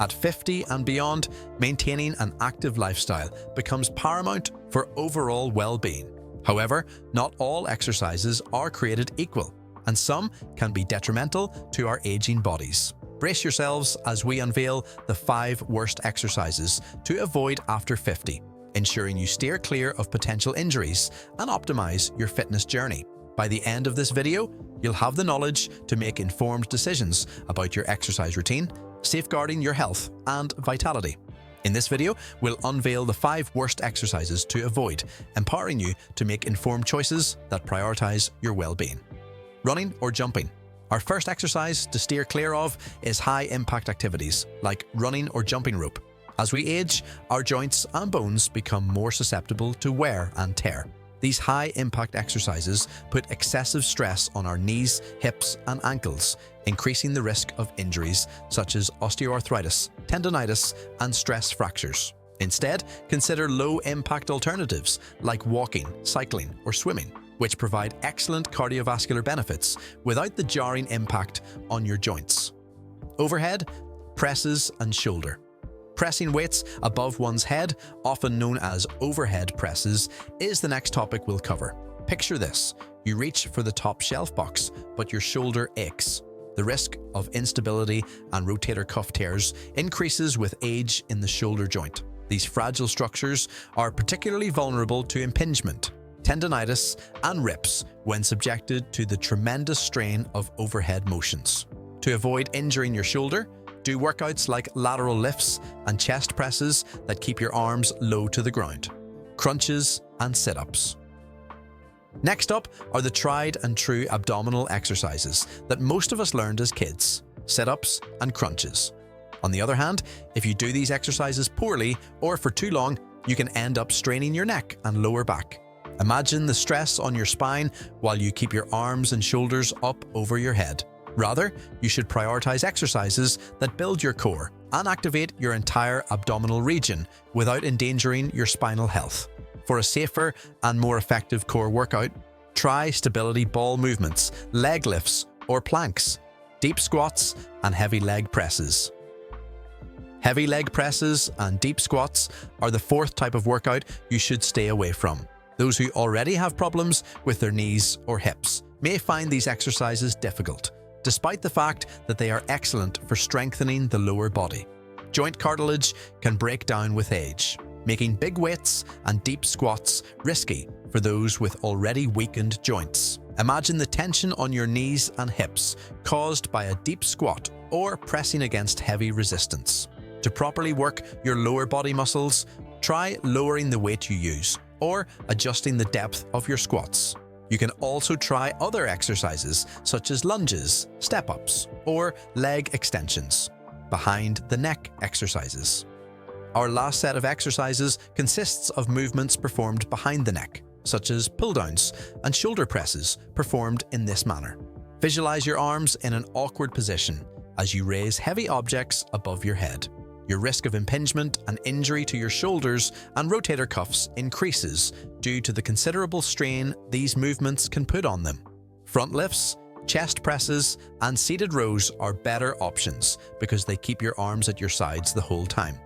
At 50 and beyond, maintaining an active lifestyle becomes paramount for overall well-being. However, not all exercises are created equal, and some can be detrimental to our aging bodies. Brace yourselves as we unveil the 5 worst exercises to avoid after 50, ensuring you steer clear of potential injuries and optimize your fitness journey. By the end of this video, you'll have the knowledge to make informed decisions about your exercise routine, safeguarding your health and vitality. In this video, we'll unveil the 5 worst exercises to avoid, empowering you to make informed choices that prioritize your well-being. Running or jumping. Our first exercise to steer clear of is high-impact activities like running or jumping rope. As we age, our joints and bones become more susceptible to wear and tear. These high-impact exercises put excessive stress on our knees, hips, and ankles, increasing the risk of injuries such as osteoarthritis, tendonitis, and stress fractures. Instead, consider low-impact alternatives like walking, cycling, or swimming, which provide excellent cardiovascular benefits without the jarring impact on your joints. Overhead, presses, and shoulder. Pressing weights above one's head, often known as overhead presses, is the next topic we'll cover. Picture this: you reach for the top shelf box, but your shoulder aches. The risk of instability and rotator cuff tears increases with age in the shoulder joint. These fragile structures are particularly vulnerable to impingement, tendonitis, and rips when subjected to the tremendous strain of overhead motions. To avoid injuring your shoulder, do workouts like lateral lifts and chest presses that keep your arms low to the ground, crunches, and sit-ups. Next up are the tried and true abdominal exercises that most of us learned as kids: sit-ups and crunches. On the other hand, if you do these exercises poorly or for too long, you can end up straining your neck and lower back. Imagine the stress on your spine while you keep your arms and shoulders up over your head. Rather, you should prioritize exercises that build your core and activate your entire abdominal region without endangering your spinal health. For a safer and more effective core workout, try stability ball movements, leg lifts or planks, deep squats, and heavy leg presses. Heavy leg presses and deep squats are the 4th type of workout you should stay away from. Those who already have problems with their knees or hips may find these exercises difficult, despite the fact that they are excellent for strengthening the lower body. Joint cartilage can break down with age, making big weights and deep squats risky for those with already weakened joints. Imagine the tension on your knees and hips caused by a deep squat or pressing against heavy resistance. To properly work your lower body muscles, try lowering the weight you use or adjusting the depth of your squats. You can also try other exercises such as lunges, step-ups, or leg extensions. Behind the neck exercises. Our last set of exercises consists of movements performed behind the neck, such as pull-downs and shoulder presses performed in this manner. Visualize your arms in an awkward position as you raise heavy objects above your head. Your risk of impingement and injury to your shoulders and rotator cuffs increases due to the considerable strain these movements can put on them. Front lifts, chest presses, and seated rows are better options because they keep your arms at your sides the whole time.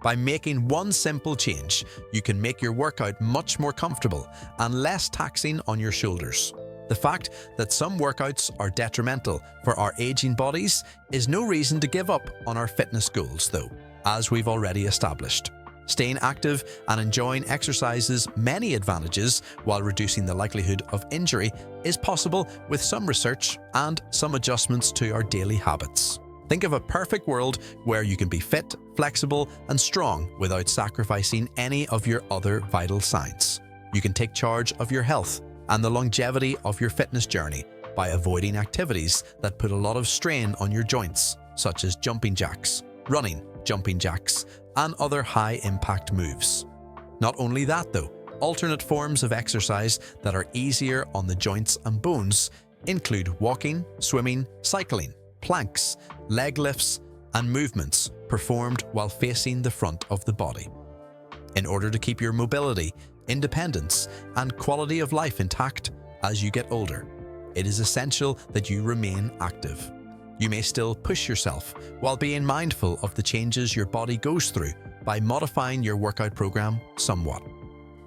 By making one simple change, you can make your workout much more comfortable and less taxing on your shoulders. The fact that some workouts are detrimental for our aging bodies is no reason to give up on our fitness goals, though, as we've already established. Staying active and enjoying exercise's many advantages while reducing the likelihood of injury is possible with some research and some adjustments to our daily habits. Think of a perfect world where you can be fit, flexible, and strong without sacrificing any of your other vital signs. You can take charge of your health and the longevity of your fitness journey by avoiding activities that put a lot of strain on your joints, such as jumping jacks, running, jumping jacks, and other high-impact moves. Not only that though, alternate forms of exercise that are easier on the joints and bones include walking, swimming, cycling, planks, leg lifts, and movements performed while facing the front of the body. In order to keep your mobility, independence, and quality of life intact as you get older, it is essential that you remain active. You may still push yourself while being mindful of the changes your body goes through by modifying your workout program somewhat.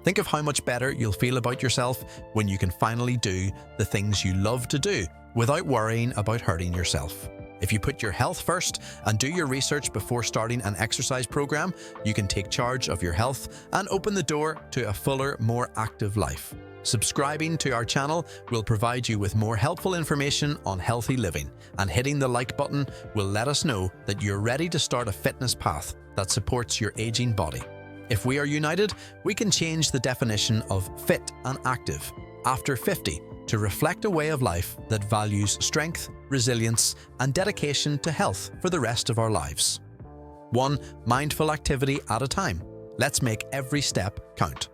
Think of how much better you'll feel about yourself when you can finally do the things you love to do without worrying about hurting yourself. If you put your health first and do your research before starting an exercise program, you can take charge of your health and open the door to a fuller, more active life. Subscribing to our channel will provide you with more helpful information on healthy living, and hitting the like button will let us know that you're ready to start a fitness path that supports your aging body. If we are united, we can change the definition of fit and active after 50 to reflect a way of life that values strength, resilience, and dedication to health for the rest of our lives. One mindful activity at a time. Let's make every step count.